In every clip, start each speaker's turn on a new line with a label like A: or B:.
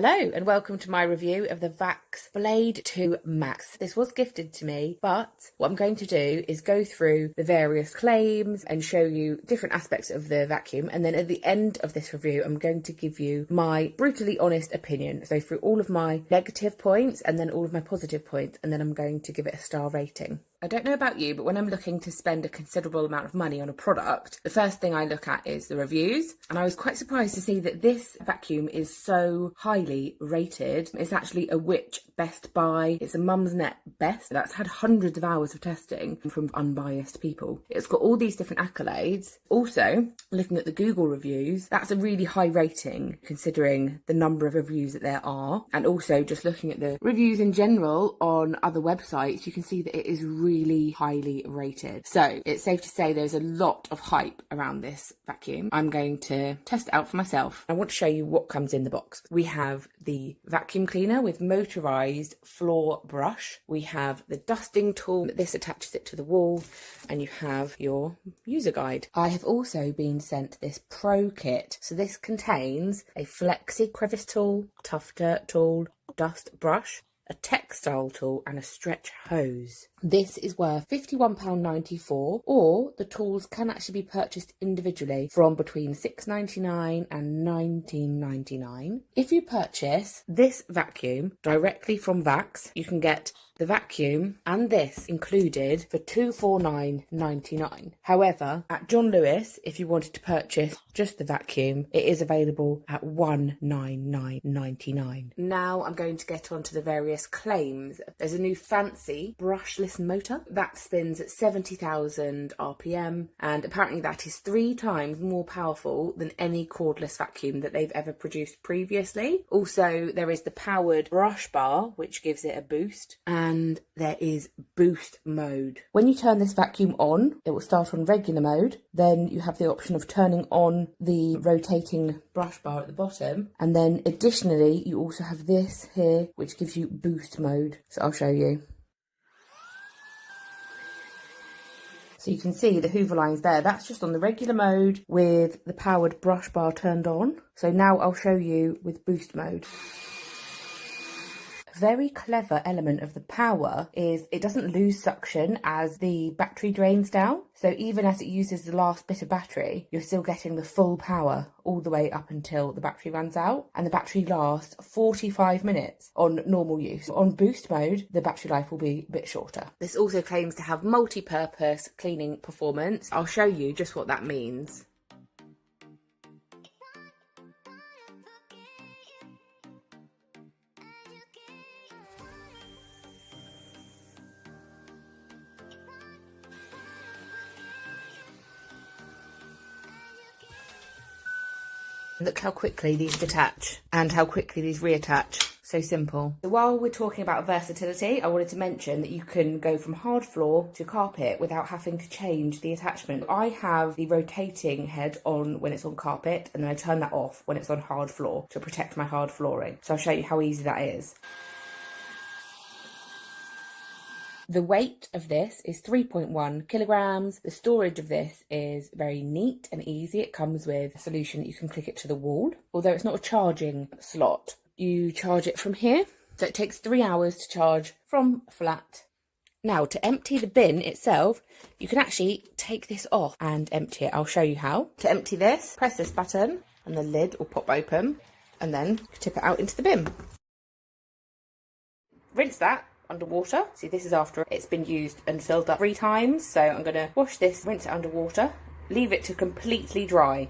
A: Hello and welcome to my review of the Vax Blade2 Max. This was gifted to me, but what I'm going to do is go through the various claims and show you different aspects of the vacuum, and then at the end of this review I'm going to give you my brutally honest opinion. So through all of my negative points and then all of my positive points, and then I'm going to give it a star rating. I don't know about you, but when I'm looking to spend a considerable amount of money on a product, the first thing I look at is the reviews. And I was quite surprised to see that this vacuum is so highly rated. It's actually a Which Best Buy. It's a Mumsnet Best. That's had hundreds of hours of testing from unbiased people. It's got all these different accolades. Also, looking at the Google reviews, that's a really high rating considering the number of reviews that there are. And also just looking at the reviews in general on other websites, you can see that it is really highly rated. So it's safe to say there's a lot of hype around this vacuum. I'm going to test it out for myself. I want to show you what comes in the box. We have the vacuum cleaner with motorized floor brush. We have the dusting tool. This attaches it to the wall, and you have your user guide. I have also been sent this pro kit. So this contains a flexi crevice tool, tough dirt tool, dust brush, a textile tool and a stretch hose. This is worth £51.94, or the tools can actually be purchased individually from between £6.99 and £19.99. If you purchase this vacuum directly from Vax, you can get the vacuum and this included for £249.99. However, at John Lewis, if you wanted to purchase just the vacuum, it is available at £199.99. Now I'm going to get on to the various claims. There's a new fancy brushless motor that spins at 70,000 RPM, and apparently that is 3 times more powerful than any cordless vacuum that they've ever produced previously. Also, there is the powered brush bar, which gives it a boost, and there is boost mode. When you turn this vacuum on, it will start on regular mode. Then you have the option of turning on the rotating brush bar at the bottom, and then additionally you also have this here which gives you boost mode. So I'll show you. So you can see the hoover lines there. That's just on the regular mode with the powered brush bar turned on. So now I'll show you with boost mode. Very clever element of the power is it doesn't lose suction as the battery drains down. So even as it uses the last bit of battery, you're still getting the full power all the way up until the battery runs out. And the battery lasts 45 minutes on normal use. On boost mode, the battery life will be a bit shorter. This also claims to have multi-purpose cleaning performance. I'll show you just what that means. Look how quickly these detach and how quickly these reattach. So simple. So while we're talking about versatility, I wanted to mention that you can go from hard floor to carpet without having to change the attachment. I have the rotating head on when it's on carpet, and then I turn that off when it's on hard floor to protect my hard flooring. So I'll show you how easy that is. The weight of this is 3.1 kilograms. The storage of this is very neat and easy. It comes with a solution that you can click it to the wall, although it's not a charging slot. You charge it from here. So it takes 3 hours to charge from flat. Now, to empty the bin itself, you can actually take this off and empty it. I'll show you how. To empty this, press this button and the lid will pop open, and then tip it out into the bin. Rinse that underwater. See, this is after it's been used and filled up 3 times. So I'm going to wash this, rinse it underwater, leave it to completely dry.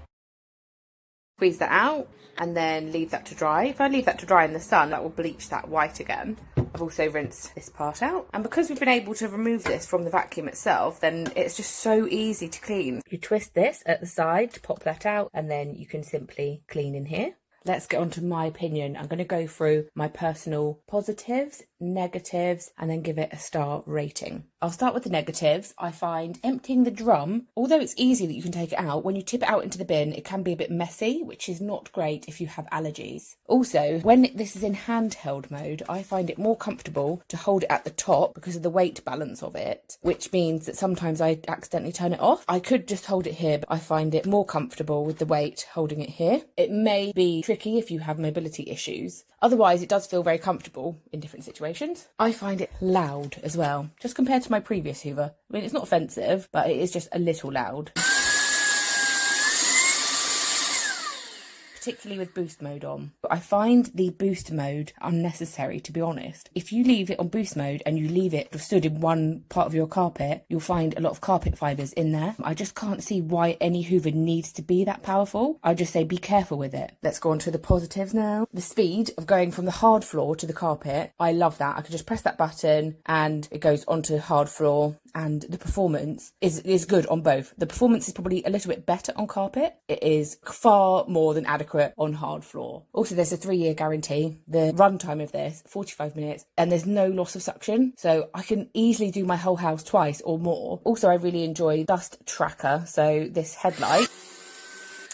A: Squeeze that out and then leave that to dry. If I leave that to dry in the sun, that will bleach that white again. I've also rinsed this part out. And because we've been able to remove this from the vacuum itself, then it's just so easy to clean. You twist this at the side to pop that out, and then you can simply clean in here. Let's get on to my opinion. I'm going to go through my personal positives, negatives, and then give it a star rating. I'll start with the negatives. I find emptying the drum, although it's easy that you can take it out, when you tip it out into the bin, it can be a bit messy, which is not great if you have allergies. Also, when this is in handheld mode, I find it more comfortable to hold it at the top because of the weight balance of it, which means that sometimes I accidentally turn it off. I could just hold it here, but I find it more comfortable with the weight holding it here. It may be tricky if you have mobility issues. Otherwise, it does feel very comfortable in different situations. I find it loud as well, just compared to my previous Hoover. I mean, it's not offensive, but it is just a little loud. Particularly with boost mode on. But I find the boost mode unnecessary, to be honest. If you leave it on boost mode and you leave it stood in one part of your carpet, you'll find a lot of carpet fibres in there. I just can't see why any Hoover needs to be that powerful. I just say be careful with it. Let's go on to the positives now. The speed of going from the hard floor to the carpet, I love that. I can just press that button and it goes onto hard floor, and the performance is good on both. The performance is probably a little bit better on carpet. It is far more than adequate on hard floor. Also, there's a 3-year guarantee. The runtime of this, 45 minutes, and there's no loss of suction. So I can easily do my whole house twice or more. Also, I really enjoy dust tracker. So this headlight,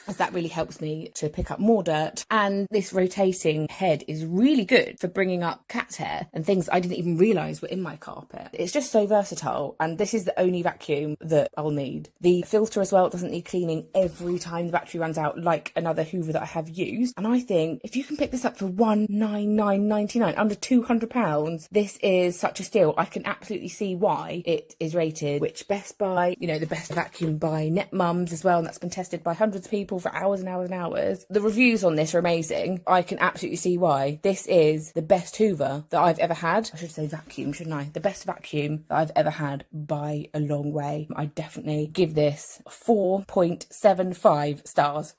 A: as that really helps me to pick up more dirt. And this rotating head is really good for bringing up cat's hair and things I didn't even realise were in my carpet. It's just so versatile, and this is the only vacuum that I'll need. The filter as well doesn't need cleaning every time the battery runs out like another Hoover that I have used. And I think if you can pick this up for £199.99, under £200, this is such a steal. I can absolutely see why it is rated which Best Buy, you know, the best vacuum by Net Mums as well, and that's been tested by hundreds of people for hours and hours and hours. The reviews on this are amazing. I can absolutely see why. This is the best Hoover that I've ever had. I should say vacuum, shouldn't I? The best vacuum that I've ever had by a long way. I definitely give this 4.75 stars.